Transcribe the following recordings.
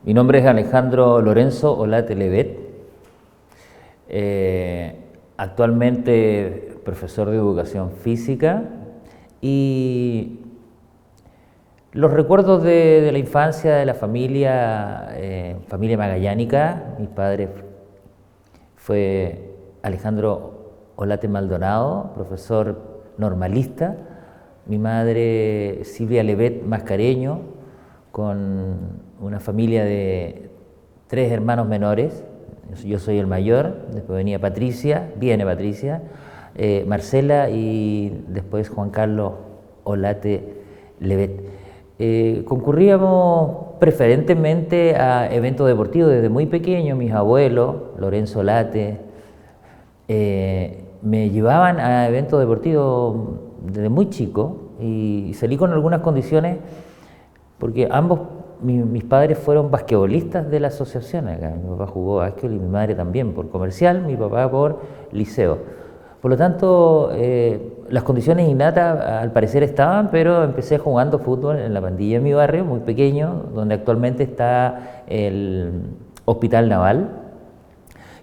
Mi nombre es Alejandro Lorenzo Olate Levet, actualmente profesor de educación física, y los recuerdos de la infancia, de la familia, familia magallánica. Mi padre fue Alejandro Olate Maldonado, profesor normalista. Mi madre Silvia Levet Mascareño, con una familia de 3 hermanos menores. Yo soy el mayor, después viene Patricia, Marcela y después Juan Carlos Olate Levet. Concurríamos preferentemente a eventos deportivos desde muy pequeño. Mis abuelos, Lorenzo Olate, me llevaban a eventos deportivos desde muy chico y salí con algunas condiciones porque ambos, mis padres fueron basquetbolistas de la asociación acá. Mi papá jugó básquet y mi madre también por comercial, mi papá por liceo. Por lo tanto, las condiciones innatas al parecer estaban, pero empecé jugando fútbol en la pandilla de mi barrio, muy pequeño, donde actualmente está el Hospital Naval.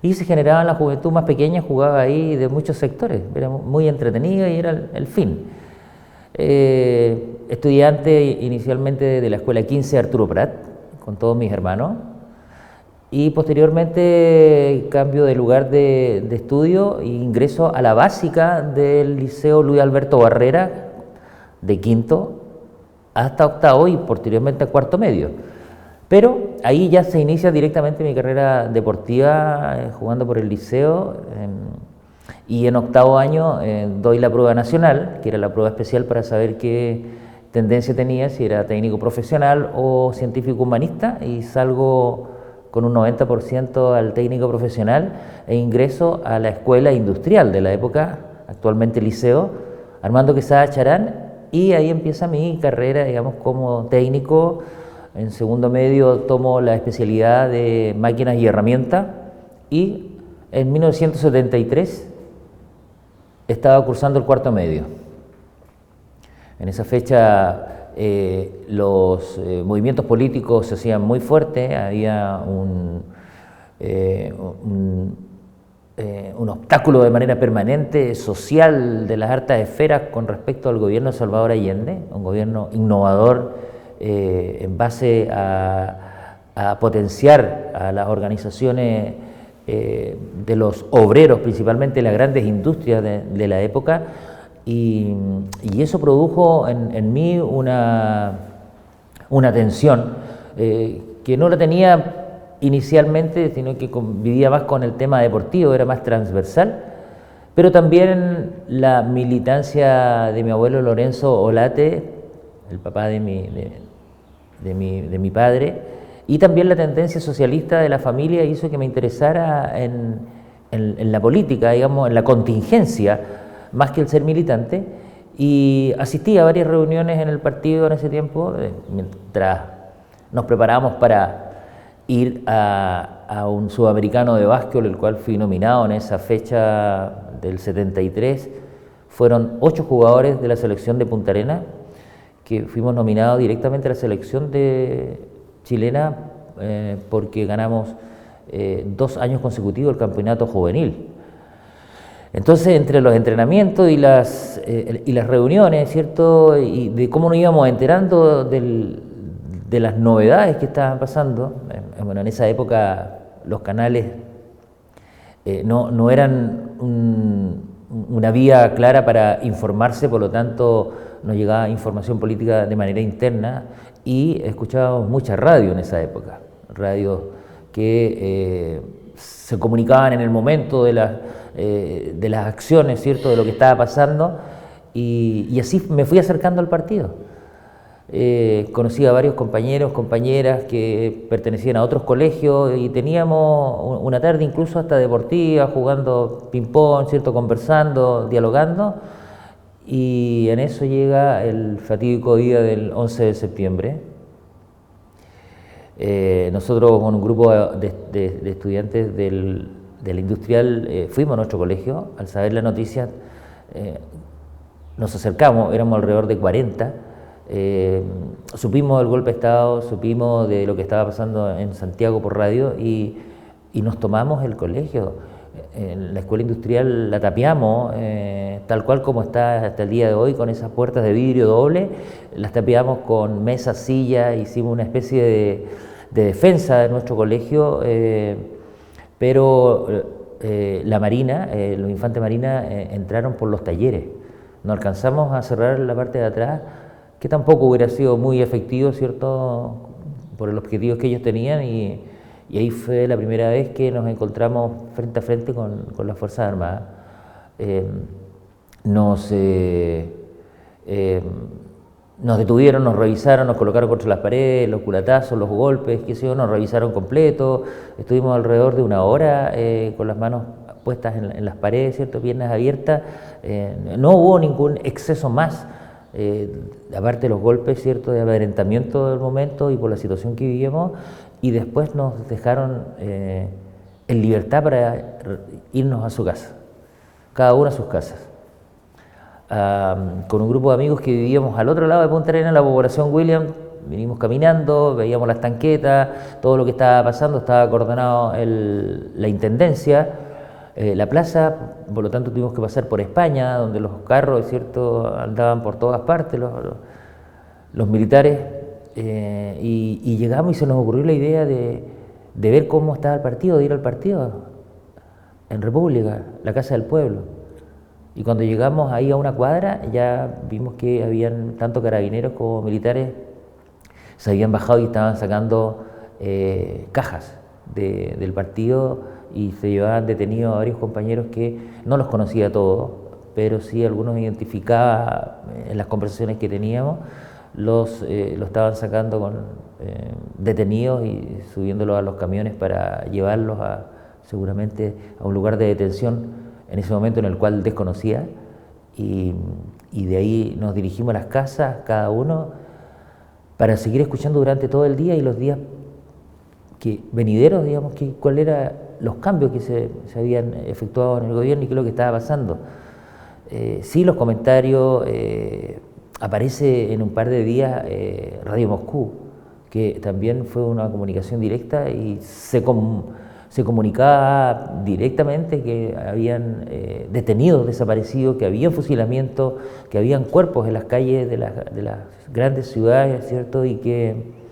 Y se generaba la juventud más pequeña, jugaba ahí de muchos sectores, era muy entretenido y era el fin. Estudiante inicialmente de la escuela 15 Arturo Prat, con todos mis hermanos, y posteriormente cambio de lugar de estudio e ingreso a la básica del Liceo Luis Alberto Barrera, de quinto hasta octavo y posteriormente a cuarto medio. Pero ahí ya se inicia directamente mi carrera deportiva, jugando por el liceo, y en octavo año doy la prueba nacional, que era la prueba especial para saber qué tendencia tenía, si era técnico profesional o científico humanista, y salgo con un 90% al técnico profesional e ingreso a la escuela industrial de la época, actualmente liceo, Armando Quesada Charán, y ahí empieza mi carrera, digamos, como técnico. En segundo medio tomo la especialidad de máquinas y herramientas y en 1973 estaba cursando el cuarto medio. En esa fecha los movimientos políticos se hacían muy fuertes, había un obstáculo de manera permanente social de las altas esferas con respecto al gobierno de Salvador Allende, un gobierno innovador en base a potenciar a las organizaciones de los obreros, principalmente las grandes industrias de la época, y eso produjo en mí una tensión que no la tenía inicialmente, sino que vivía más con el tema deportivo, era más transversal, pero también la militancia de mi abuelo Lorenzo Olate, el papá de mi padre, y también la tendencia socialista de la familia hizo que me interesara en la política, digamos, en la contingencia, más que el ser militante, y asistí a varias reuniones en el partido en ese tiempo, mientras nos preparábamos para ir a un sudamericano de básquetbol, el cual fui nominado en esa fecha del 73. Fueron 8 jugadores de la selección de Punta Arenas, que fuimos nominados directamente a la selección chilena porque ganamos 2 años consecutivos el campeonato juvenil. Entonces, entre los entrenamientos y las reuniones, ¿cierto?, y de cómo nos íbamos enterando de las novedades que estaban pasando, bueno, en esa época los canales no eran una vía clara para informarse, por lo tanto nos llegaba información política de manera interna y escuchábamos mucha radio en esa época, radios que se comunicaban en el momento de las acciones, ¿cierto?, de lo que estaba pasando, y así me fui acercando al partido. Conocí a varios compañeros, compañeras que pertenecían a otros colegios y teníamos una tarde incluso hasta deportiva, jugando ping-pong, ¿cierto?, conversando, dialogando, y en eso llega el fatídico día del 11 de septiembre. Nosotros con un grupo de estudiantes de la industrial fuimos a nuestro colegio. Al saber la noticia nos acercamos, éramos alrededor de 40, Supimos del golpe de Estado, supimos de lo que estaba pasando en Santiago por radio y nos tomamos el colegio. En la escuela industrial la tapiamos, tal cual como está hasta el día de hoy, con esas puertas de vidrio doble, las tapiamos con mesas, sillas, hicimos una especie de defensa de nuestro colegio, pero la Marina, los infantes Marina entraron por los talleres. No alcanzamos a cerrar la parte de atrás, que tampoco hubiera sido muy efectivo, ¿cierto?, por el objetivo que ellos tenían, y ahí fue la primera vez que nos encontramos frente a frente con las Fuerzas Armadas. Nos detuvieron, nos revisaron, nos colocaron contra las paredes, los culatazos, los golpes, qué sé yo, nos revisaron completo. Estuvimos alrededor de una hora con las manos puestas en las paredes, ¿cierto?, piernas abiertas. No hubo ningún exceso más, aparte de los golpes, ¿cierto?, de amedrentamiento del momento y por la situación que vivíamos, y después nos dejaron en libertad para irnos a su casa, cada uno a sus casas. Con un grupo de amigos que vivíamos al otro lado de Punta Arenas, la población William, vinimos caminando, veíamos las tanquetas, todo lo que estaba pasando, estaba coordinado la intendencia, la plaza, por lo tanto tuvimos que pasar por España, donde los carros, ¿cierto?, andaban por todas partes, los militares, y llegamos y se nos ocurrió la idea de ver cómo estaba el partido, de ir al partido en República, la Casa del Pueblo. Y cuando llegamos ahí a una cuadra, ya vimos que habían tanto carabineros como militares, se habían bajado y estaban sacando cajas del partido, y se llevaban detenidos a varios compañeros que no los conocía a todos, pero sí algunos identificaba en las conversaciones que teníamos, lo estaban sacando detenidos y subiéndolos a los camiones para llevarlos seguramente a un lugar de detención en ese momento en el cual desconocía, y de ahí nos dirigimos a las casas, cada uno, para seguir escuchando durante todo el día y los días venideros, digamos, cuáles eran los cambios que se habían efectuado en el gobierno y qué es lo que estaba pasando. Sí, los comentarios, aparece en un par de días Radio Moscú, que también fue una comunicación directa y se comunicaba directamente que habían detenidos, desaparecidos, que había fusilamiento, que habían cuerpos en las calles de las grandes ciudades, ¿cierto?, y que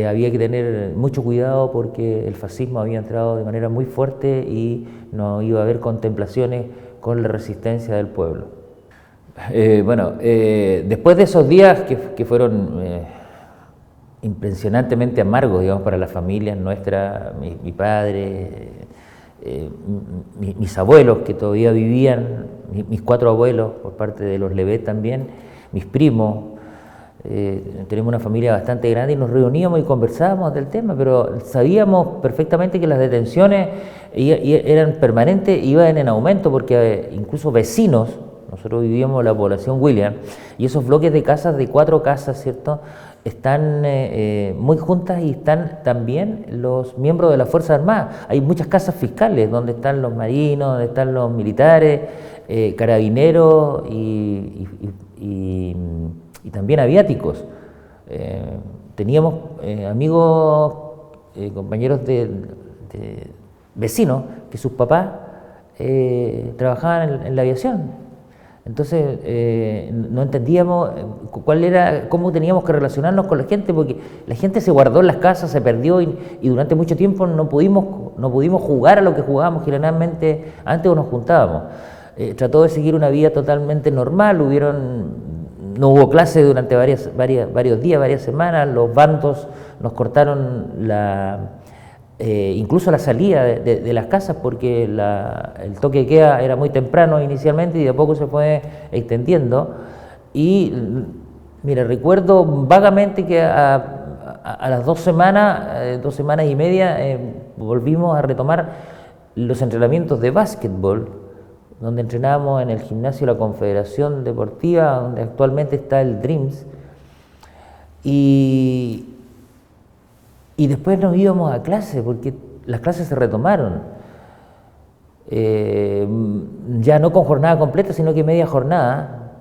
había que tener mucho cuidado porque el fascismo había entrado de manera muy fuerte y no iba a haber contemplaciones con la resistencia del pueblo. Después de esos días que fueron impresionantemente amargos, digamos, para las familias nuestras, mi padre, mis abuelos que todavía vivían, mis 4 abuelos por parte de los Levet también, mis primos, tenemos una familia bastante grande y nos reuníamos y conversábamos del tema, pero sabíamos perfectamente que las detenciones eran permanentes, iban en aumento, porque incluso vecinos, nosotros vivíamos en la población William, y esos bloques de casas, de 4 casas, ¿cierto?, están muy juntas, y están también los miembros de las Fuerzas Armadas. Hay muchas casas fiscales donde están los marinos, donde están los militares, carabineros y también aviáticos. Teníamos amigos, compañeros de vecinos, que sus papás trabajaban en la aviación. Entonces no entendíamos cómo teníamos que relacionarnos con la gente, porque la gente se guardó en las casas, se perdió, y durante mucho tiempo no pudimos jugar a lo que jugábamos generalmente antes o nos juntábamos. Trató de seguir una vida totalmente normal, no hubo clases durante varios días, varias semanas, los bandos nos cortaron incluso la salida de las casas, porque el toque de queda era muy temprano inicialmente y de a poco se fue extendiendo. Y mira, recuerdo vagamente que a las 2 semanas y media, volvimos a retomar los entrenamientos de básquetbol, donde entrenábamos en el gimnasio de la Confederación Deportiva, donde actualmente está el Dreams, y después nos íbamos a clase, porque las clases se retomaron, ya no con jornada completa, sino que media jornada,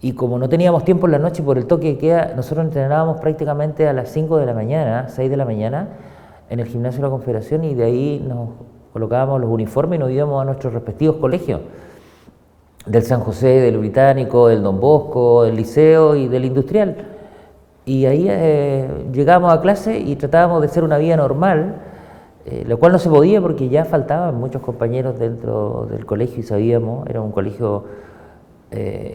Y como no teníamos tiempo en la noche por el toque de queda, nosotros entrenábamos prácticamente a las 5 de la mañana, 6 de la mañana, en el gimnasio de la Confederación, y de ahí nos colocábamos los uniformes y nos íbamos a nuestros respectivos colegios, del San José, del Británico, del Don Bosco, del Liceo y del Industrial. Y ahí llegábamos a clase y tratábamos de hacer una vida normal, lo cual no se podía porque ya faltaban muchos compañeros dentro del colegio y sabíamos, era un colegio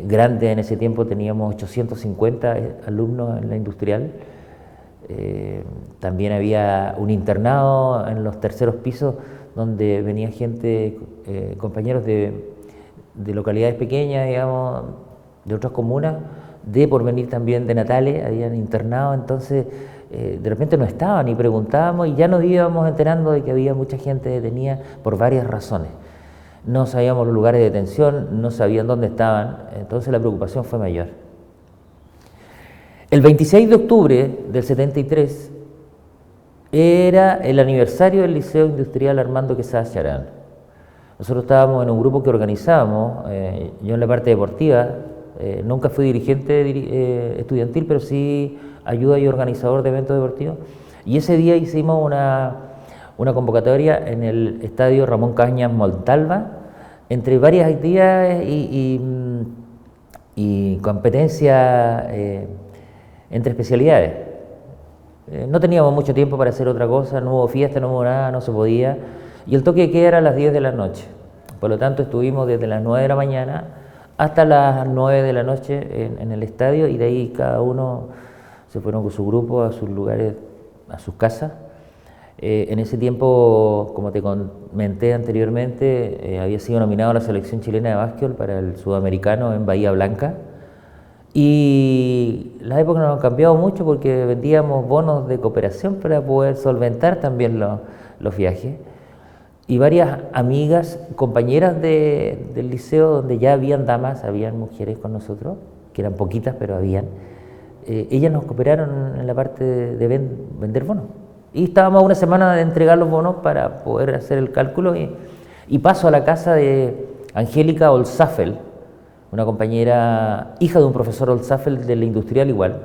grande en ese tiempo, teníamos 850 alumnos en la Industrial. También había un internado en los terceros pisos donde venía gente, compañeros de localidades pequeñas, digamos, de otras comunas, de Porvenir también de Natales, habían internado, entonces de repente no estaban y preguntábamos y ya nos íbamos enterando de que había mucha gente detenida por varias razones. No sabíamos los lugares de detención, no sabían dónde estaban, entonces la preocupación fue mayor. El 26 de octubre del 73 era el aniversario del Liceo Industrial Armando Quesada Charán. Nosotros estábamos en un grupo que organizábamos, yo en la parte deportiva, nunca fui dirigente estudiantil, pero sí ayuda y organizador de eventos deportivos. Y ese día hicimos una convocatoria en el estadio Ramón Cañas Montalva, entre varias actividades y competencias entre especialidades. No teníamos mucho tiempo para hacer otra cosa, no hubo fiesta, no hubo nada, no se podía. Y el toque de queda era a las 10 de la noche. Por lo tanto, estuvimos desde las 9 de la mañana hasta las 9 de la noche en el estadio, y de ahí cada uno se fueron con su grupo a sus lugares, a sus casas. En ese tiempo, como te comenté anteriormente, había sido nominado a la selección chilena de básquetbol para el sudamericano en Bahía Blanca. Y las épocas nos han cambiado mucho porque vendíamos bonos de cooperación para poder solventar también los viajes. Y varias amigas, compañeras del liceo, donde ya habían damas, habían mujeres con nosotros, que eran poquitas, pero habían, ellas nos cooperaron en la parte de vender bonos. Y estábamos a una semana de entregar los bonos para poder hacer el cálculo, y paso a la casa de Angélica Olzafel, una compañera, hija de un profesor Olzafel de la Industrial igual,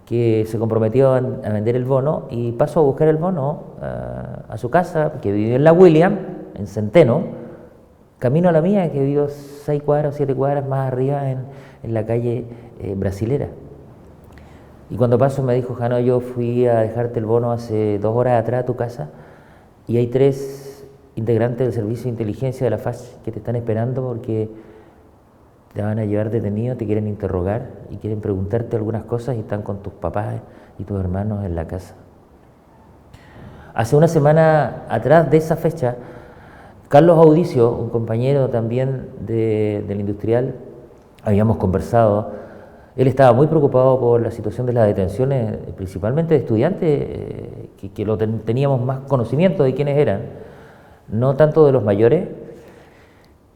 que se comprometió a vender el bono, y paso a buscar el bono a su casa, que vive en la William, en Centeno, camino a la mía, que vivo 6 cuadras o 7 cuadras más arriba en la calle Brasilera. Y cuando paso me dijo: Jano, yo fui a dejarte el bono hace 2 horas atrás a tu casa, y hay 3 integrantes del servicio de inteligencia de la FACH que te están esperando porque te van a llevar detenido, te quieren interrogar y quieren preguntarte algunas cosas, y están con tus papás y tus hermanos en la casa. Hace una semana atrás de esa fecha, Carlos Audicio, un compañero también del Industrial, habíamos conversado. Él estaba muy preocupado por la situación de las detenciones, principalmente de estudiantes, que teníamos más conocimiento de quiénes eran, no tanto de los mayores,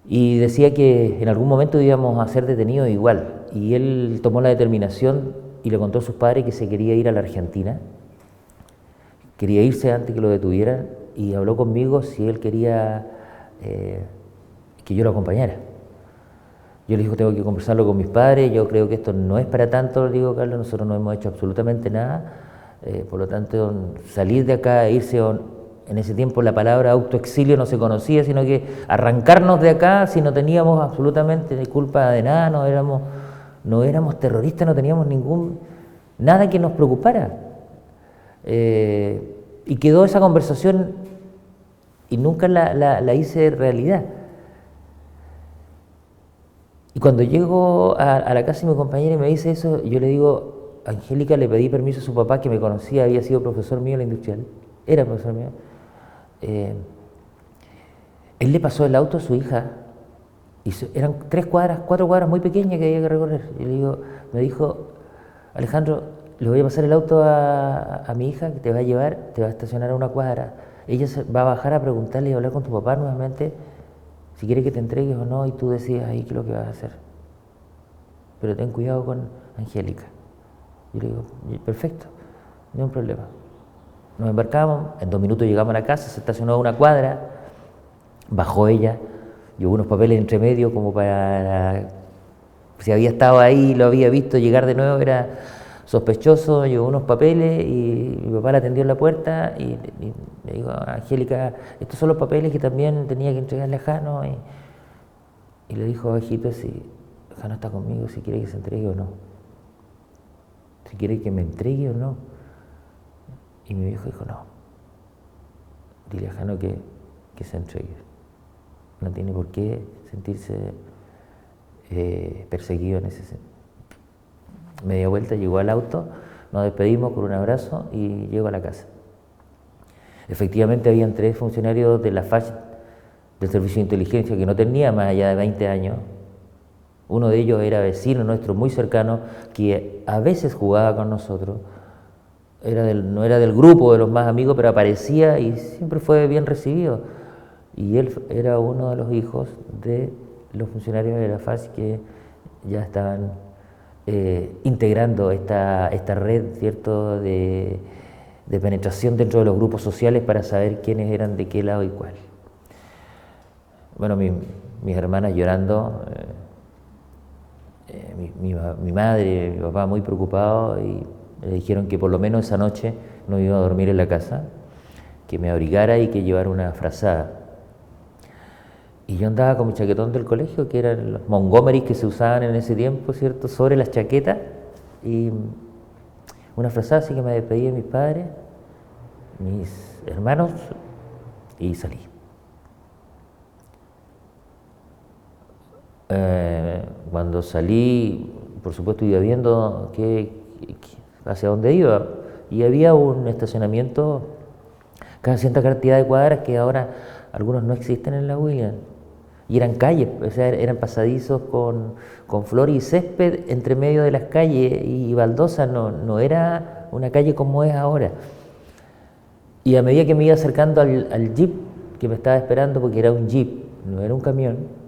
y decía que en algún momento íbamos a ser detenidos igual. Y él tomó la determinación y le contó a sus padres que se quería ir a la Argentina, quería irse antes que lo detuvieran, y habló conmigo si él quería que yo lo acompañara. Yo le dije: tengo que conversarlo con mis padres, yo creo que esto no es para tanto. Le digo: Carlos, nosotros no hemos hecho absolutamente nada, por lo tanto salir de acá e irse, en ese tiempo la palabra autoexilio no se conocía, sino que arrancarnos de acá si no teníamos absolutamente culpa de nada, no éramos terroristas, no teníamos nada que nos preocupara. Y quedó esa conversación y nunca la hice realidad. Y cuando llego a la casa de mi compañera y me dice eso, yo le digo: Angélica, le pedí permiso a su papá, que me conocía, había sido profesor mío en la Industrial, era profesor mío. Él le pasó el auto a su hija, y eran 4 cuadras muy pequeñas que había que recorrer. Y me dijo: Alejandro, le voy a pasar el auto a mi hija, que te va a llevar, te va a estacionar a una cuadra. Ella va a bajar a preguntarle y a hablar con tu papá nuevamente si quiere que te entregues o no, y tú decides ahí qué es lo que vas a hacer. Pero ten cuidado con Angélica. Yo le digo: perfecto, no hay un problema. Nos embarcamos, en 2 minutos llegamos a la casa, se estacionó a una cuadra, bajó ella, llevó unos papeles entre medio como para Si había estado ahí, lo había visto llegar de nuevo, era sospechoso, llevó unos papeles y mi papá la atendió en la puerta y le dijo, Angélica, estos son los papeles que también tenía que entregarle a Jano. Y le dijo bajito si Jano está conmigo, si quiere que se entregue o no. Si quiere que me entregue o no. Y mi viejo dijo, no. Dile a Jano que se entregue. No tiene por qué sentirse perseguido en ese sentido. Media vuelta, llegó al auto, nos despedimos con un abrazo y llego a la casa. Efectivamente habían 3 funcionarios de la FACH, del Servicio de Inteligencia, que no tenía más allá de 20 años. Uno de ellos era vecino nuestro muy cercano, que a veces jugaba con nosotros. No era del grupo de los más amigos, pero aparecía y siempre fue bien recibido. Y él era uno de los hijos de los funcionarios de la FACH que ya estaban integrando esta red, ¿cierto?, de penetración dentro de los grupos sociales para saber quiénes eran de qué lado y cuál. Bueno, mis hermanas llorando, mi madre, mi papá muy preocupados y me dijeron que por lo menos esa noche no iba a dormir en la casa, que me abrigara y que llevara una frazada. Y yo andaba con mi chaquetón del colegio, que eran los Montgomery que se usaban en ese tiempo, ¿cierto?, sobre las chaquetas, y una frazada, así que me despedí de mis padres, mis hermanos, y salí. Cuando salí, por supuesto iba viendo hacia dónde iba, y había un estacionamiento cada cierta cantidad de cuadras que ahora algunos no existen en la Williams, y eran calles, o sea, eran pasadizos con flor y césped entre medio de las calles y baldosas, no era una calle como es ahora. Y a medida que me iba acercando al jeep que me estaba esperando, porque era un jeep, no era un camión,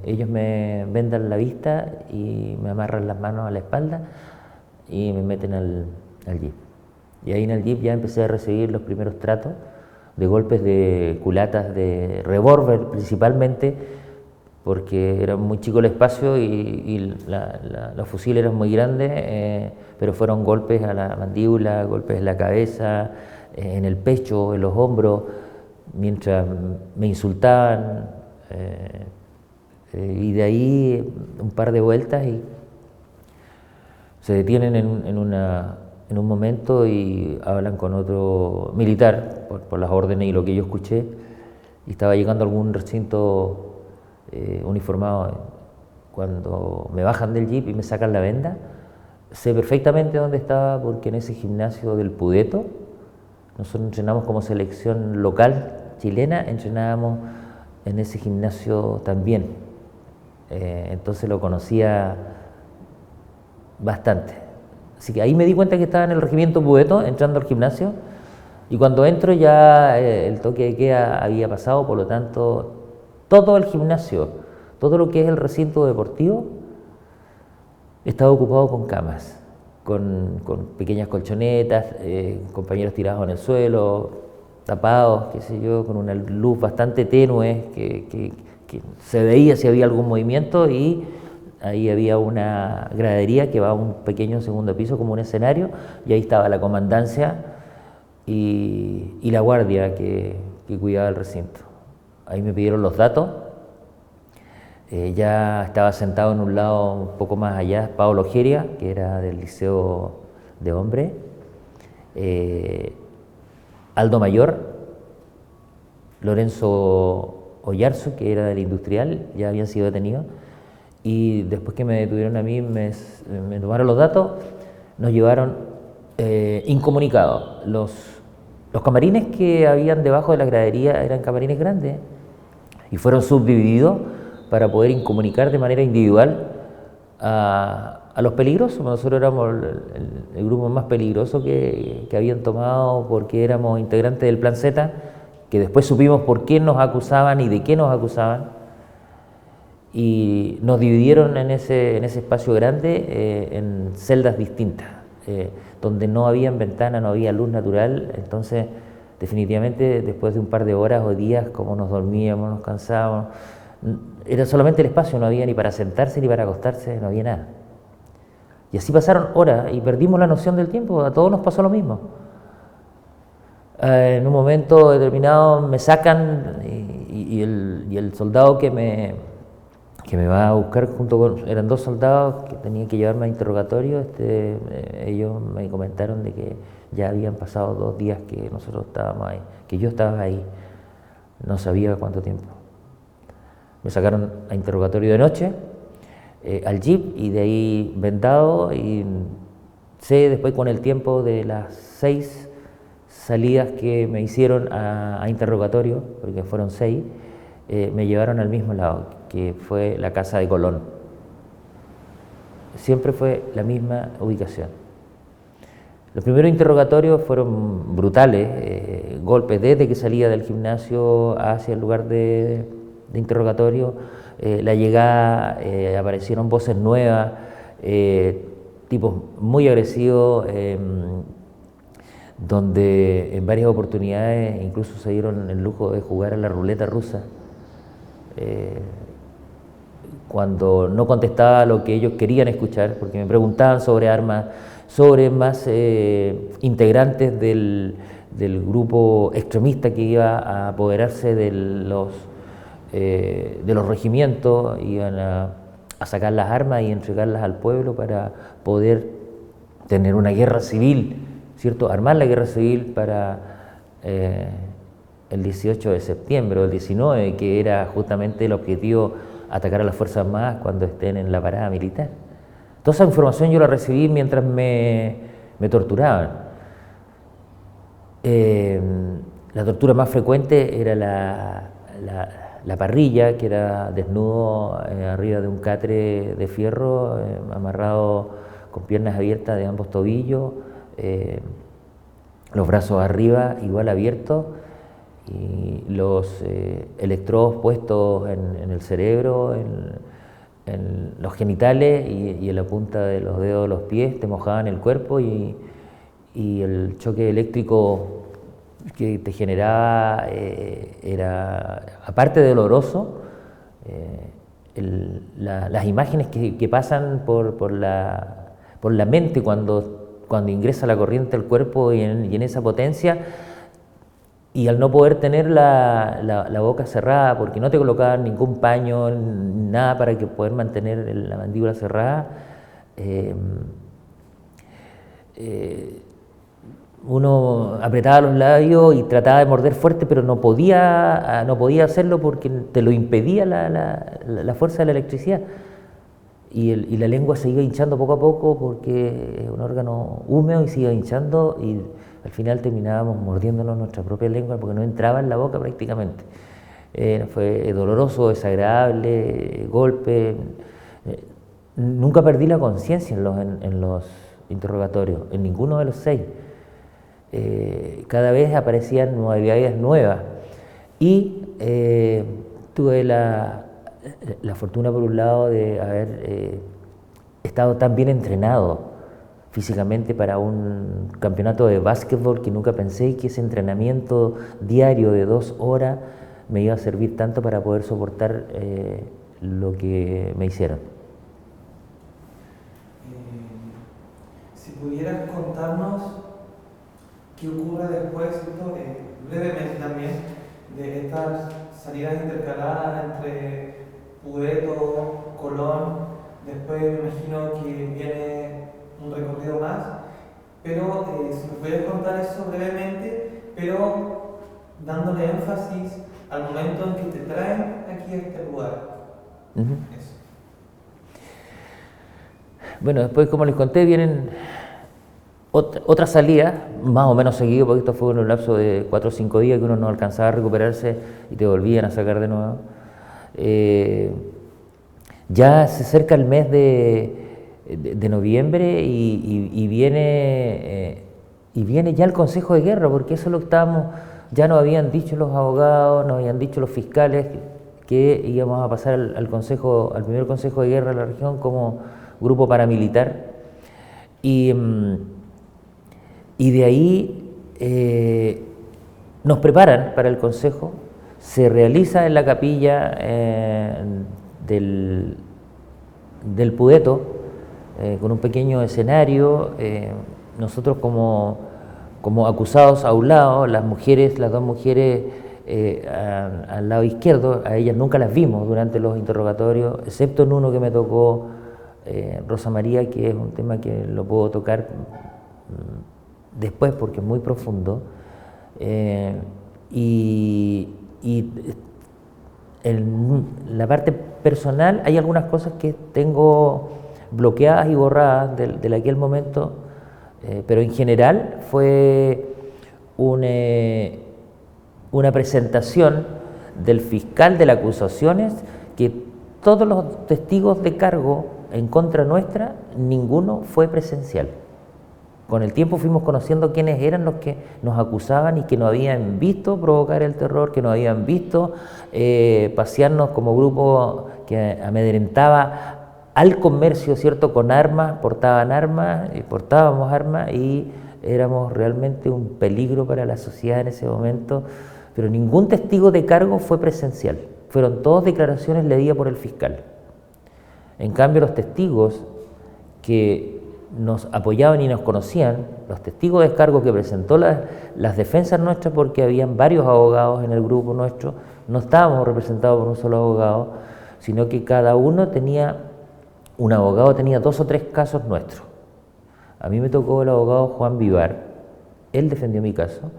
ellos me vendan la vista y me amarran las manos a la espalda y me meten al jeep. Y ahí en el jeep ya empecé a recibir los primeros tratos de golpes de culatas de revólver principalmente, porque era muy chico el espacio y los fusiles eran muy grandes, pero fueron golpes a la mandíbula, golpes en la cabeza, en el pecho, en los hombros, mientras me insultaban, y de ahí un par de vueltas y se detienen en un momento y hablan con otro militar por las órdenes y lo que yo escuché, y estaba llegando a algún recinto uniformado. Cuando me bajan del jeep y me sacan la venda, sé perfectamente dónde estaba, porque en ese gimnasio del Pudeto, nosotros entrenamos como selección local chilena, entrenábamos en ese gimnasio también, entonces lo conocía bastante. Así que ahí me di cuenta que estaba en el regimiento Pudeto, entrando al gimnasio, y cuando entro ya el toque de queda había pasado, por lo tanto todo el gimnasio, todo lo que es el recinto deportivo, estaba ocupado con camas, con pequeñas colchonetas, compañeros tirados en el suelo, tapados, qué sé yo, con una luz bastante tenue que se veía si había algún movimiento, y ahí había una gradería que va a un pequeño segundo piso como un escenario, y ahí estaba la comandancia y la guardia que cuidaba el recinto. Ahí me pidieron los datos. Ya estaba sentado en un lado un poco más allá Pablo Geria, que era del Liceo de Hombres, Aldo Mayor, Lorenzo Oyarzo, que era del Industrial, ya habían sido detenidos, y después que me detuvieron a mí, me tomaron los datos, nos llevaron incomunicados. Los camarines que habían debajo de la gradería eran camarines grandes y fueron subdivididos para poder incomunicar de manera individual a los peligrosos. Nosotros éramos el grupo más peligroso que habían tomado, porque éramos integrantes del Plan Z, que después supimos por qué nos acusaban y de qué nos acusaban, y nos dividieron en ese espacio grande en celdas distintas, donde no había ventana, no había luz natural. Entonces definitivamente después de un par de horas o días, como nos dormíamos, nos cansábamos, Era solamente el espacio, no había ni para sentarse ni para acostarse, no había nada. Y así pasaron horas y perdimos la noción del tiempo, a todos nos pasó lo mismo. En un momento determinado me sacan y el soldado que me va a buscar junto con... Eran 2 soldados que tenían que llevarme a interrogatorio. Ellos me comentaron de que ya habían pasado 2 días que nosotros estábamos ahí, que yo estaba ahí, no sabía cuánto tiempo. Me sacaron a interrogatorio de noche, al jeep, y de ahí vendado, y sé después con el tiempo de las 6 salidas que me hicieron a interrogatorio, porque fueron 6, me llevaron al mismo lado, que fue la casa de Colón. Siempre fue la misma ubicación. Los primeros interrogatorios fueron brutales, golpes desde que salía del gimnasio hacia el lugar de interrogatorio. La llegada, aparecieron voces nuevas, tipos muy agresivos, donde en varias oportunidades incluso se dieron el lujo de jugar a la ruleta rusa. Cuando no contestaba lo que ellos querían escuchar, porque me preguntaban sobre armas, sobre más integrantes del grupo extremista que iba a apoderarse de los regimientos, iban a sacar las armas y entregarlas al pueblo para poder tener una guerra civil, ¿cierto? Armar la guerra civil para el 18 de septiembre o el 19, que era justamente el objetivo, atacar a las Fuerzas Armadas cuando estén en la parada militar. Toda esa información yo la recibí mientras me torturaban. La tortura más frecuente era la parrilla, que era desnudo arriba de un catre de fierro, amarrado con piernas abiertas de ambos tobillos, los brazos arriba igual abiertos, y los electrodos puestos en el cerebro, en los genitales y en la punta de los dedos de los pies, te mojaban el cuerpo, y el choque eléctrico que te generaba era, aparte de doloroso, las imágenes que pasan por la mente cuando ingresa la corriente al cuerpo y en esa potencia, y al no poder tener la boca cerrada, porque no te colocaban ningún paño, nada para que poder mantener la mandíbula cerrada, uno apretaba los labios y trataba de morder fuerte, pero no podía hacerlo porque te lo impedía la fuerza de la electricidad. Y la lengua se iba hinchando poco a poco porque es un órgano húmedo y se iba hinchando, y al final terminábamos mordiéndonos nuestra propia lengua porque no entraba en la boca prácticamente. Fue doloroso, desagradable, golpe. Nunca perdí la conciencia en los interrogatorios, en ninguno de los 6. Cada vez aparecían modalidades nuevas, y tuve la fortuna, por un lado, de haber estado tan bien entrenado físicamente para un campeonato de básquetbol, que nunca pensé que ese entrenamiento diario de 2 horas me iba a servir tanto para poder soportar lo que me hicieron. Si pudieras contarnos qué ocurre después, ¿cierto? Brevemente también, de estas salidas intercaladas entre Pueto, Colón, después me imagino que viene un recorrido más, pero si me pudieras contar eso brevemente, pero dándole énfasis al momento en que te traen aquí a este lugar. Eso. Bueno, después, como les conté, vienen otras salidas, más o menos seguido, porque esto fue en un lapso de 4 o 5 días que uno no alcanzaba a recuperarse y te volvían a sacar de nuevo. Ya se acerca el mes de noviembre y viene ya el Consejo de Guerra, porque eso es lo que ya nos habían dicho los abogados, nos habían dicho los fiscales que íbamos a pasar al primer Consejo de Guerra de la región como grupo paramilitar, y de ahí nos preparan para el Consejo. se realiza en la capilla del Pudeto, con un pequeño escenario, nosotros como acusados a un lado, las dos mujeres al lado izquierdo, a ellas nunca las vimos durante los interrogatorios, excepto en uno que me tocó Rosa María, que es un tema que lo puedo tocar después porque es muy profundo. Y en la parte personal hay algunas cosas que tengo bloqueadas y borradas de aquel momento, pero en general fue una presentación del fiscal de las acusaciones que todos los testigos de cargo en contra nuestra, ninguno fue presencial. Con el tiempo fuimos conociendo quiénes eran los que nos acusaban y que nos habían visto provocar el terror, que nos habían visto pasearnos como grupo que amedrentaba al comercio, ¿cierto?, con armas, portábamos armas y éramos realmente un peligro para la sociedad en ese momento, pero ningún testigo de cargo fue presencial, fueron todas declaraciones leídas por el fiscal. En cambio, los testigos que nos apoyaban y nos conocían, los testigos de cargo que presentó las defensas nuestras, porque habían varios abogados en el grupo nuestro, no estábamos representados por un solo abogado, sino que cada uno un abogado tenía 2 o 3 casos nuestros. A mí me tocó el abogado Juan Vivar, él defendió mi caso,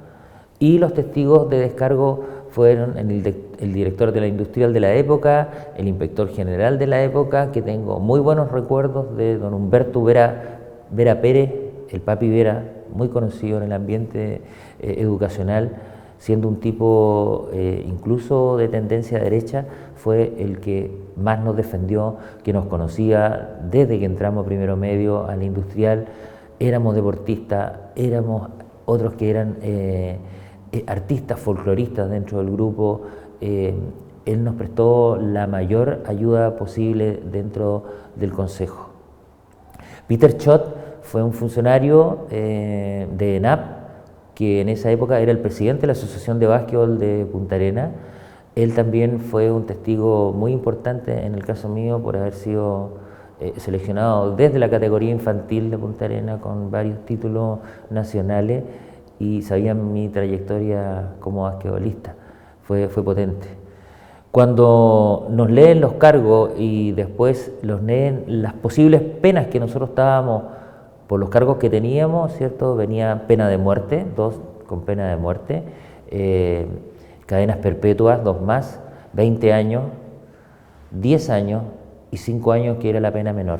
y los testigos de descargo fueron el director de la industrial de la época, el inspector general de la época, que tengo muy buenos recuerdos de don Humberto Vera Pérez, el Papi Vera, muy conocido en el ambiente educacional, siendo un tipo incluso de tendencia derecha, fue el que más nos defendió, que nos conocía desde que entramos a primero medio a la industrial, éramos deportistas, éramos otros que eran artistas, folcloristas dentro del grupo. Él nos prestó la mayor ayuda posible dentro del consejo. Peter Schott fue un funcionario de ENAP, que en esa época era el presidente de la Asociación de Básquetbol de Punta Arenas. Él también fue un testigo muy importante en el caso mío por haber sido seleccionado desde la categoría infantil de Punta Arenas con varios títulos nacionales y sabían mi trayectoria como basquetbolista. Fue potente. Cuando nos leen los cargos y después los leen las posibles penas que nosotros estábamos por los cargos que teníamos, ¿cierto? Venía pena de muerte, 2 con pena de muerte, cadenas perpetuas, 2 más, 20 años, 10 años y 5 años, que era la pena menor.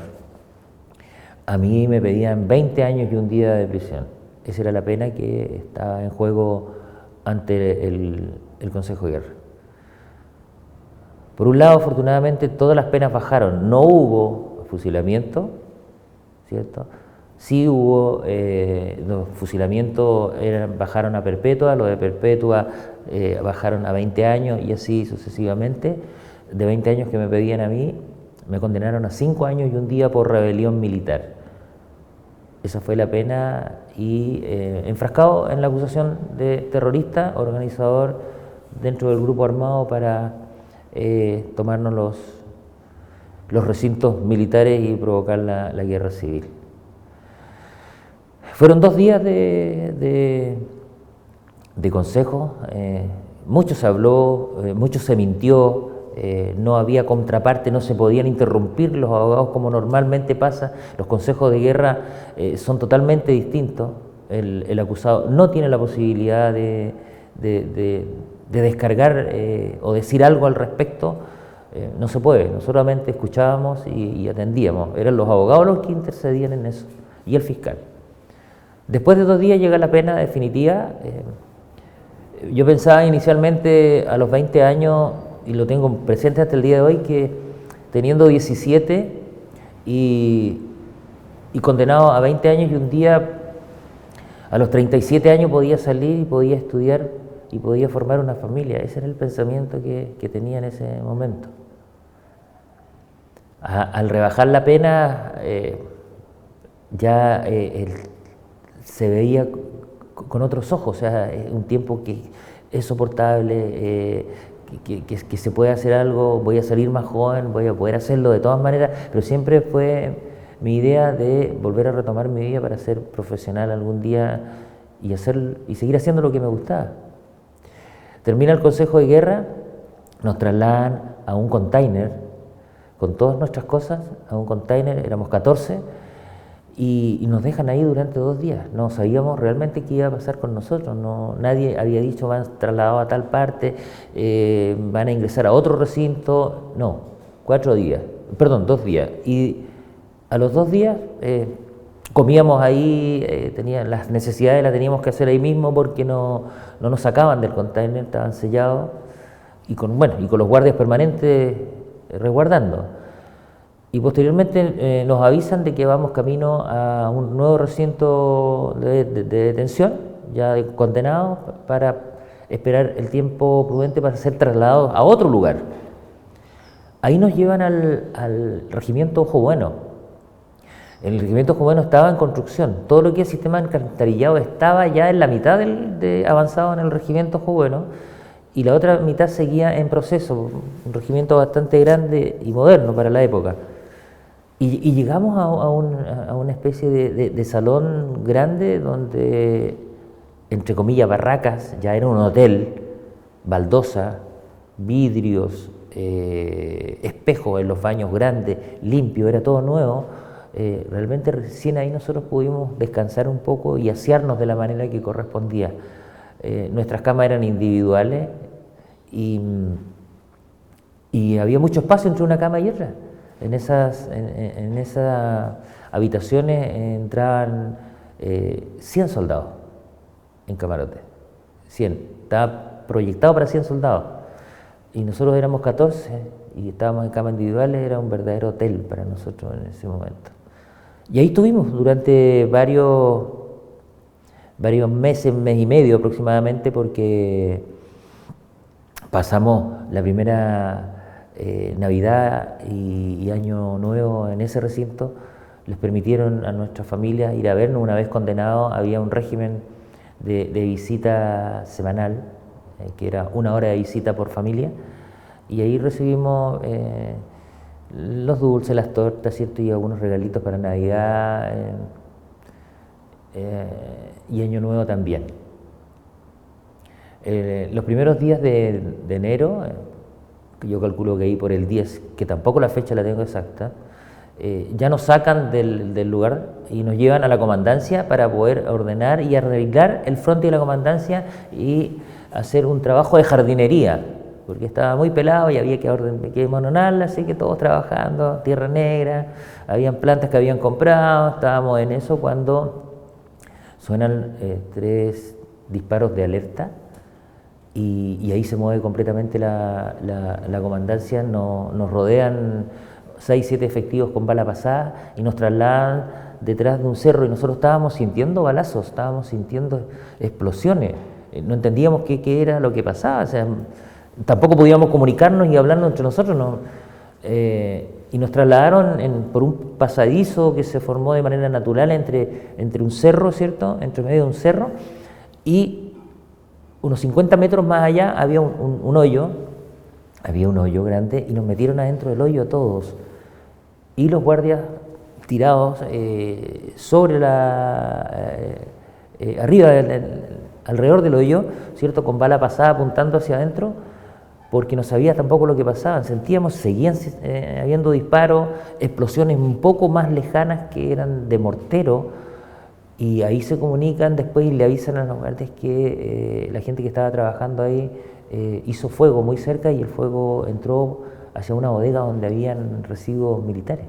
A mí me pedían 20 años y un día de prisión. Esa era la pena que estaba en juego ante el Consejo de Guerra. Por un lado, afortunadamente, todas las penas bajaron. No hubo fusilamiento, ¿cierto? Sí hubo, los fusilamientos bajaron a perpetua, los de perpetua bajaron a 20 años y así sucesivamente. De 20 años que me pedían a mí, me condenaron a 5 años y un día por rebelión militar. Esa fue la pena y enfrascado en la acusación de terrorista, organizador dentro del grupo armado para tomarnos los recintos militares y provocar la guerra civil. Fueron 2 días de consejo, mucho se habló, mucho se mintió, no había contraparte, no se podían interrumpir los abogados como normalmente pasa. Los consejos de guerra son totalmente distintos. El acusado no tiene la posibilidad de descargar o decir algo al respecto. No se puede, nosotros solamente escuchábamos y atendíamos. Eran los abogados los que intercedían en eso y el fiscal. Después de 2 días llega la pena definitiva. Yo pensaba inicialmente a los 20 años, y lo tengo presente hasta el día de hoy, que teniendo 17 y condenado a 20 años y un día, a los 37 años podía salir y podía estudiar y podía formar una familia. Ese era el pensamiento que tenía en ese momento. Al rebajar la pena, ya se veía con otros ojos, o sea, un tiempo que es soportable, que se puede hacer algo, voy a salir más joven, voy a poder hacerlo de todas maneras, pero siempre fue mi idea de volver a retomar mi vida para ser profesional algún día y seguir haciendo lo que me gustaba. Termina el Consejo de Guerra, nos trasladan a un container con todas nuestras cosas, a un container, éramos 14, y nos dejan ahí durante 2 días. No sabíamos realmente qué iba a pasar con nosotros, nadie había dicho van trasladados a tal parte, van a ingresar a otro recinto, no, 2 días. Y a los 2 días comíamos ahí, las necesidades las teníamos que hacer ahí mismo porque no nos sacaban del container, estaban sellados, y con los guardias permanentes resguardando. Y posteriormente nos avisan de que vamos camino a un nuevo recinto de detención, ya de condenados, para esperar el tiempo prudente para ser trasladados a otro lugar. Ahí nos llevan al regimiento Ojo Bueno. El regimiento Ojo Bueno estaba en construcción. Todo lo que es sistema alcantarillado estaba ya en la mitad avanzado en el regimiento Ojo Bueno, y la otra mitad seguía en proceso, un regimiento bastante grande y moderno para la época. Y llegamos a una especie de salón grande donde, entre comillas, barracas, ya era un hotel, baldosa, vidrios, espejos en los baños grandes, limpio, era todo nuevo. Realmente recién ahí nosotros pudimos descansar un poco y asearnos de la manera que correspondía. Nuestras camas eran individuales y había mucho espacio entre una cama y otra. En esas habitaciones entraban 100 soldados en camarote. 100. Estaba proyectado para 100 soldados. Y nosotros éramos 14 y estábamos en camas individuales, era un verdadero hotel para nosotros en ese momento. Y ahí estuvimos durante varios meses, mes y medio aproximadamente, porque pasamos la primera Navidad y Año Nuevo en ese recinto. Les permitieron a nuestras familias ir a vernos. Una vez condenados había un régimen de visita semanal, que era 1 hora de visita por familia, y ahí recibimos los dulces, las tortas, ¿cierto? Y algunos regalitos para Navidad y Año Nuevo también. Los primeros días de enero, yo calculo que ahí por el 10, que tampoco la fecha la tengo exacta, ya nos sacan del lugar y nos llevan a la comandancia para poder ordenar y arreglar el frontis de la comandancia y hacer un trabajo de jardinería, porque estaba muy pelado y había que mononarla, así que todos trabajando, tierra negra, habían plantas que habían comprado, estábamos en eso cuando suenan 3 disparos de alerta. Y ahí se mueve completamente la comandancia, nos rodean 6, 7 efectivos con bala pasada y nos trasladan detrás de un cerro, y nosotros estábamos sintiendo balazos, estábamos sintiendo explosiones, no entendíamos qué era lo que pasaba, o sea, tampoco podíamos comunicarnos y hablarnos entre nosotros, ¿no? Y nos trasladaron por un pasadizo que se formó de manera natural entre un cerro, ¿cierto?, entre medio de un cerro, y unos 50 metros más allá había un hoyo grande, y nos metieron adentro del hoyo todos. Y los guardias tirados sobre arriba, alrededor del hoyo, ¿cierto?, con bala pasada apuntando hacia adentro, porque no sabía tampoco lo que pasaba. Seguían habiendo disparos, explosiones un poco más lejanas que eran de mortero. Y ahí se comunican después y le avisan a los guardias que la gente que estaba trabajando ahí hizo fuego muy cerca, y el fuego entró hacia una bodega donde habían residuos militares.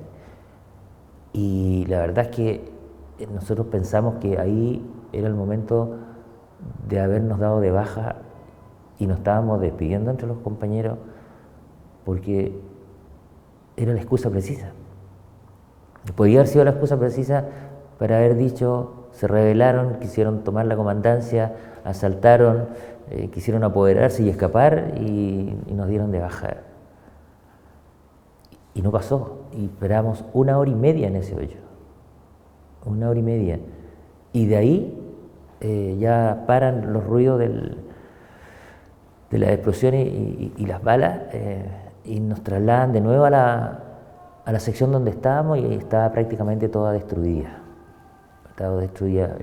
Y la verdad es que nosotros pensamos que ahí era el momento de habernos dado de baja, y nos estábamos despidiendo entre los compañeros porque era la excusa precisa. Podía haber sido la excusa precisa para haber dicho: se rebelaron, quisieron tomar la comandancia, asaltaron, quisieron apoderarse y escapar, y nos dieron de baja. Y no pasó, y esperamos 1 hora y media en ese hoyo, 1 hora y media, y de ahí ya paran los ruidos de las explosiones y las balas, y nos trasladan de nuevo a la sección donde estábamos, y estaba prácticamente toda destruida. Estaba destruida.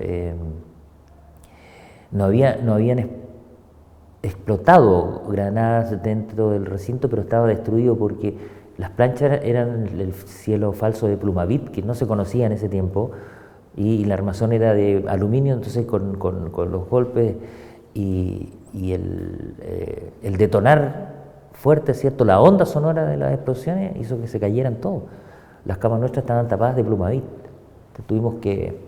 No habían explotado granadas dentro del recinto, pero estaba destruido porque las planchas eran el cielo falso de Plumavit, que no se conocía en ese tiempo, y la armazón era de aluminio. Entonces con los golpes y el detonar fuerte, ¿cierto?, la onda sonora de las explosiones hizo que se cayeran todos. Las camas nuestras estaban tapadas de Plumavit. Tuvimos que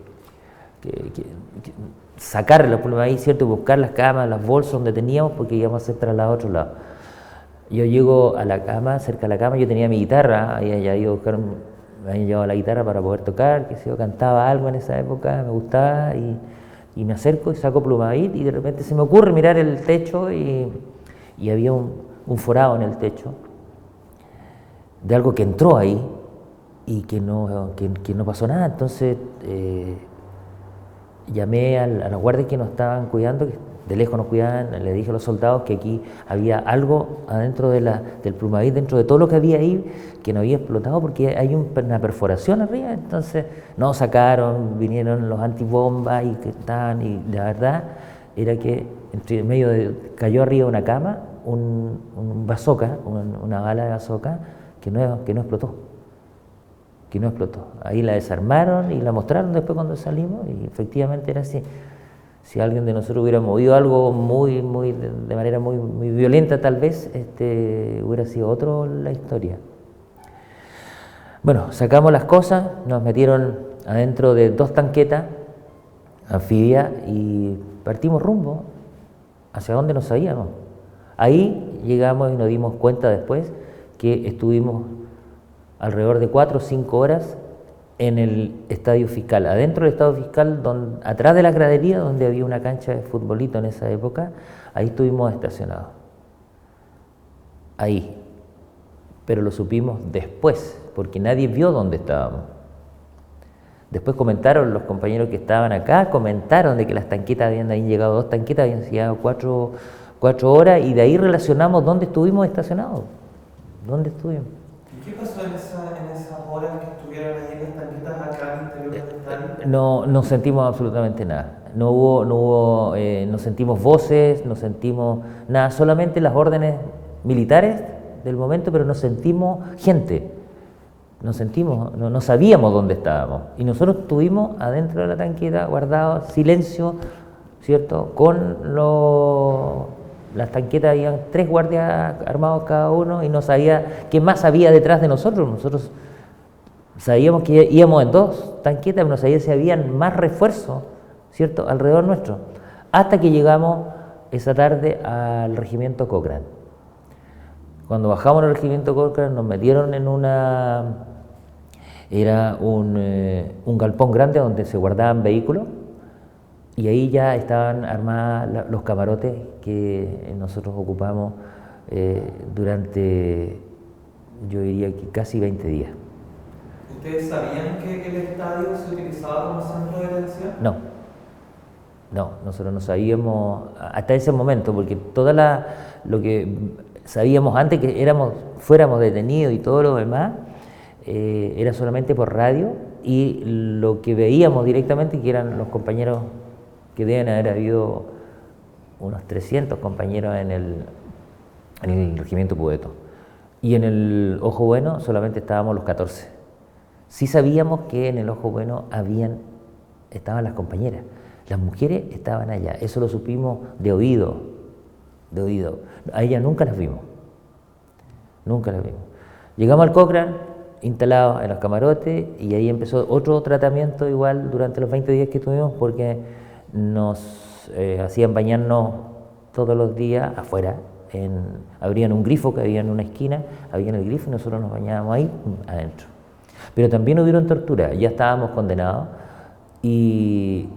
sacar la Plumavit, ¿cierto?, y buscar las camas, las bolsas donde teníamos, porque íbamos a ser trasladados a otro lado. Yo llego a la cama, cerca de la cama, yo tenía mi guitarra, había ido a buscar, me habían llevado la guitarra para poder tocar, que yo cantaba algo en esa época, me gustaba, y me acerco y saco Plumavit, y de repente se me ocurre mirar el techo, y había un forado en el techo de algo que entró ahí y que no pasó nada. Entonces llamé a los guardias que nos estaban cuidando, que de lejos nos cuidaban, le dije a los soldados que aquí había algo adentro del Plumavit, dentro de todo lo que había ahí, que no había explotado porque hay una perforación arriba. Entonces nos sacaron, vinieron los antibombas y la verdad era que entre medio cayó arriba una cama, un bazooka, una bala de bazooka que no explotó. Ahí la desarmaron y la mostraron después cuando salimos, y efectivamente era así. Si alguien de nosotros hubiera movido algo de manera muy violenta, tal vez hubiera sido otro la historia. Bueno, sacamos las cosas, nos metieron adentro de 2 tanquetas anfibias y partimos rumbo hacia donde no sabíamos. Ahí llegamos y nos dimos cuenta después que estuvimos alrededor de 4 o 5 horas en el estadio fiscal. Adentro del estadio fiscal, atrás de la gradería, donde había una cancha de futbolito en esa época, ahí estuvimos estacionados. Ahí. Pero lo supimos después, porque nadie vio dónde estábamos. Después comentaron los compañeros que estaban acá, comentaron de que las tanquetas habían llegado, 2 tanquetas, habían llegado 4 horas, y de ahí relacionamos dónde estuvimos estacionados. ¿Dónde estuvimos? ¿Y qué pasó en esas horas que estuvieron ahí las tanquetas acá al interior del estadio? No sentimos absolutamente nada. No sentimos voces, no sentimos nada, solamente las órdenes militares del momento, pero no sentimos gente. No sabíamos dónde estábamos. Y nosotros estuvimos adentro de la tanqueta, guardados, silencio, ¿cierto? Las tanquetas, habían 3 guardias armados cada uno, y no sabía qué más había detrás de nosotros. Nosotros sabíamos que íbamos en 2 tanquetas, pero no sabía si habían más refuerzos, ¿cierto?, alrededor nuestro. Hasta que llegamos esa tarde al regimiento Cochrane. Cuando bajamos al regimiento Cochrane, nos metieron en era un galpón grande donde se guardaban vehículos, y ahí ya estaban armados los camarotes que nosotros ocupamos durante, yo diría que casi 20 días. ¿Ustedes sabían que el estadio se utilizaba como centro de detención? No, nosotros no sabíamos hasta ese momento, porque lo que sabíamos antes que fuéramos detenidos y todo lo demás, era solamente por radio, y lo que veíamos directamente, que eran los compañeros, que deben haber habido unos 300 compañeros en el regimiento Pueto, y en el Ojo Bueno solamente estábamos los 14. Sí sabíamos que en el Ojo Bueno estaban las compañeras, las mujeres estaban allá, eso lo supimos de oído. A ellas nunca las vimos. Llegamos al Cochrane, instalados en los camarotes, y ahí empezó otro tratamiento igual durante los 20 días que estuvimos, porque nos hacían bañarnos todos los días afuera. Abrían un grifo que había en una esquina, había el grifo, y nosotros nos bañábamos ahí adentro. Pero también hubieron tortura, ya estábamos condenados, y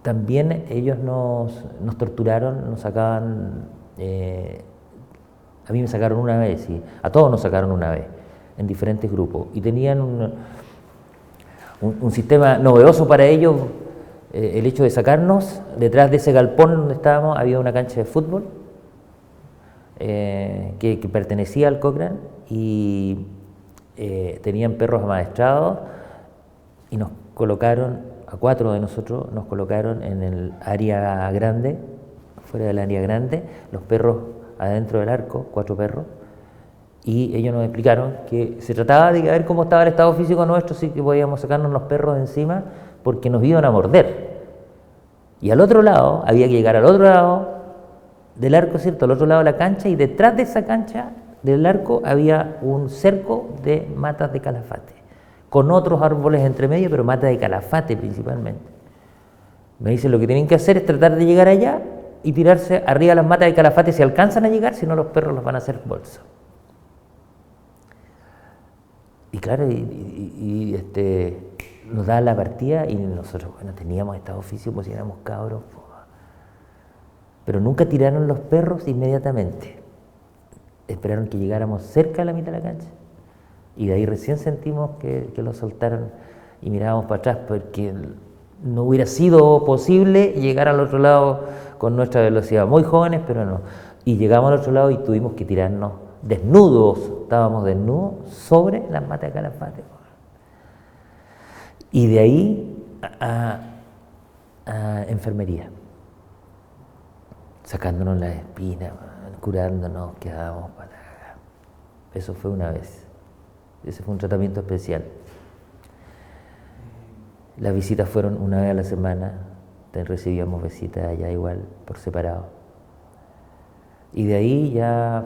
también ellos nos torturaron, nos sacaban, a mí me sacaron una vez, y a todos nos sacaron una vez, en diferentes grupos, y tenían un sistema novedoso para ellos. El hecho de sacarnos, detrás de ese galpón donde estábamos había una cancha de fútbol, que pertenecía al Cochrane y tenían perros amaestrados y nos colocaron, a 4 de nosotros, nos colocaron en el área grande, fuera del área grande, los perros adentro del arco, 4 perros, y ellos nos explicaron que se trataba de ver cómo estaba el estado físico nuestro, si que podíamos sacarnos los perros de encima porque nos iban a morder. Y al otro lado, había que llegar al otro lado del arco, ¿cierto? Al otro lado de la cancha, y detrás de esa cancha del arco había un cerco de matas de calafate, con otros árboles entre medio, pero matas de calafate principalmente. Me dicen, lo que tienen que hacer es tratar de llegar allá y tirarse arriba de las matas de calafate si alcanzan a llegar, si no los perros los van a hacer bolsa. Y claro, nos da la partida y nosotros, bueno, teníamos estado físico, pues éramos cabros, pues. Pero nunca tiraron los perros inmediatamente. Esperaron que llegáramos cerca de la mitad de la cancha. Y de ahí recién sentimos que los soltaron y mirábamos para atrás, porque no hubiera sido posible llegar al otro lado con nuestra velocidad. Muy jóvenes, pero no. Y llegamos al otro lado y tuvimos que tirarnos desnudos, estábamos desnudos sobre las matas de calafate. Y de ahí a enfermería, sacándonos las espinas, curándonos, quedábamos para cagar. Eso fue una vez. Ese fue un tratamiento especial. Las visitas fueron una vez a la semana, recibíamos visitas allá igual, por separado. Y de ahí ya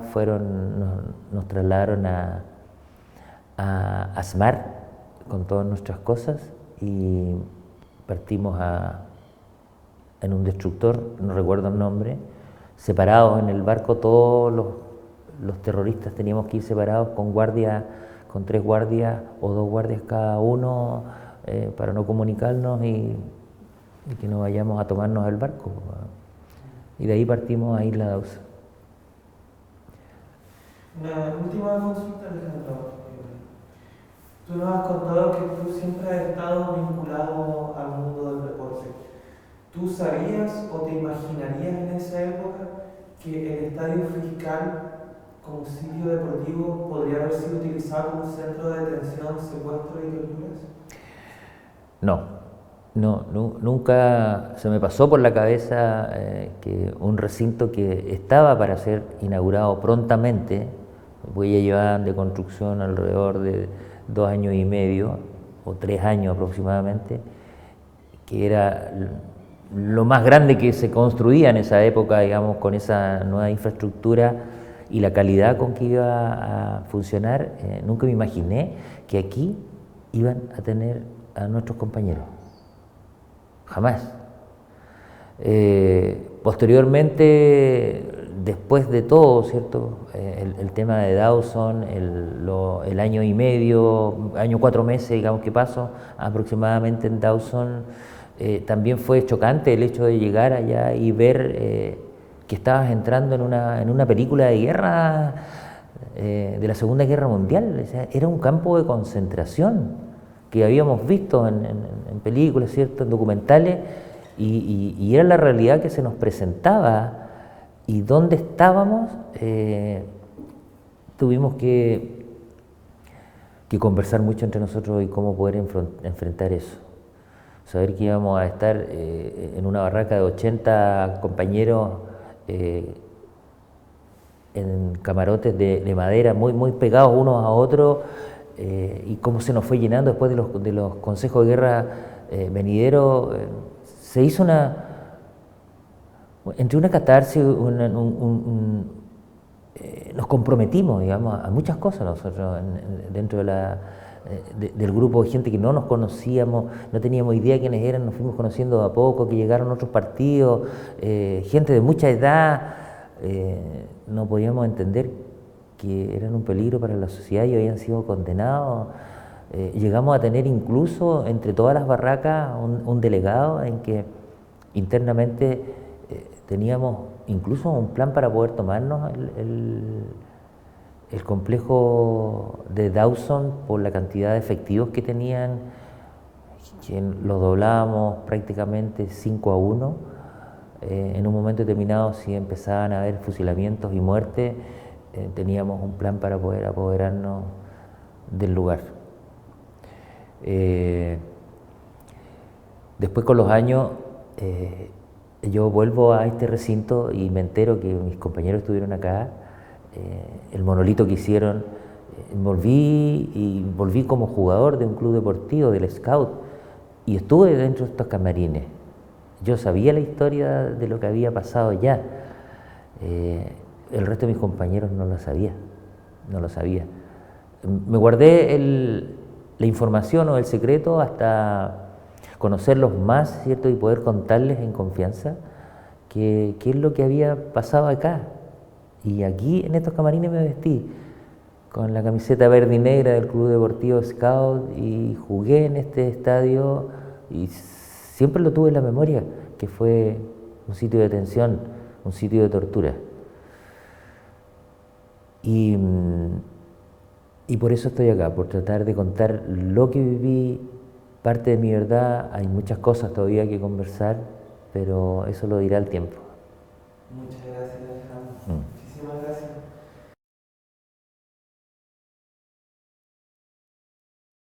nos trasladaron a ASMAR con todas nuestras cosas y partimos en un destructor, no recuerdo el nombre, separados en el barco. Todos los terroristas teníamos que ir separados con guardia, con 3 guardias o 2 guardias cada uno, para no comunicarnos y que no vayamos a tomarnos el barco. Y de ahí partimos a Isla Dawson. Una última consulta, Alejandro. Tú nos has contado que tú siempre has estado vinculado al mundo del deporte. ¿Tú sabías o te imaginarías en esa época que el Estadio Fiscal como sitio deportivo podría haber sido utilizado como centro de detención, secuestro y torturas? No, nunca se me pasó por la cabeza que un recinto que estaba para ser inaugurado prontamente, pues ya llevaban de construcción alrededor de 2 años y medio o 3 años aproximadamente, que era lo más grande que se construía en esa época, digamos, con esa nueva infraestructura y la calidad con que iba a funcionar. Nunca me imaginé que aquí iban a tener a nuestros compañeros. Jamás. Posteriormente, después de todo, ¿cierto? El tema de Dawson, el año y medio, año 4 meses, digamos, que pasó aproximadamente en Dawson, también fue chocante el hecho de llegar allá y ver que estabas entrando en una película de guerra, de la Segunda Guerra Mundial. O sea, era un campo de concentración que habíamos visto en películas, ¿cierto? En documentales, y era la realidad que se nos presentaba. Y dónde estábamos, tuvimos que conversar mucho entre nosotros y cómo poder enfrentar eso. Saber que íbamos a estar en una barraca de 80 compañeros en camarotes de madera muy pegados unos a otros, y cómo se nos fue llenando después de los consejos de guerra venideros. Se hizo entre una catarsis, nos comprometimos, digamos, a muchas cosas nosotros dentro del grupo de gente que no nos conocíamos, no teníamos idea de quiénes eran, nos fuimos conociendo de a poco, que llegaron otros partidos, gente de mucha edad. No podíamos entender que eran un peligro para la sociedad y habían sido condenados. Llegamos a tener incluso entre todas las barracas un delegado en que internamente teníamos incluso un plan para poder tomarnos el complejo de Dawson por la cantidad de efectivos que tenían, que los doblábamos prácticamente 5-1. en un momento determinado, si empezaban a haber fusilamientos y muertes, teníamos un plan para poder apoderarnos del lugar. Después, con los años, yo vuelvo a este recinto y me entero que mis compañeros estuvieron acá, el monolito que hicieron, volví como jugador de un club deportivo, del Scout, y estuve dentro de estos camarines. Yo sabía la historia de lo que había pasado ya. El resto de mis compañeros no lo sabía, no lo sabía. Me guardé la información o el secreto hasta conocerlos más, ¿cierto? Y poder contarles en confianza qué es lo que había pasado acá. Y aquí, en estos camarines, me vestí con la camiseta verde y negra del Club Deportivo Scout y jugué en este estadio y siempre lo tuve en la memoria, que fue un sitio de detención, un sitio de tortura. Y por eso estoy acá, por tratar de contar lo que viví, parte de mi verdad. Hay muchas cosas todavía que conversar, pero eso lo dirá el tiempo. Muchas gracias, Alejandro.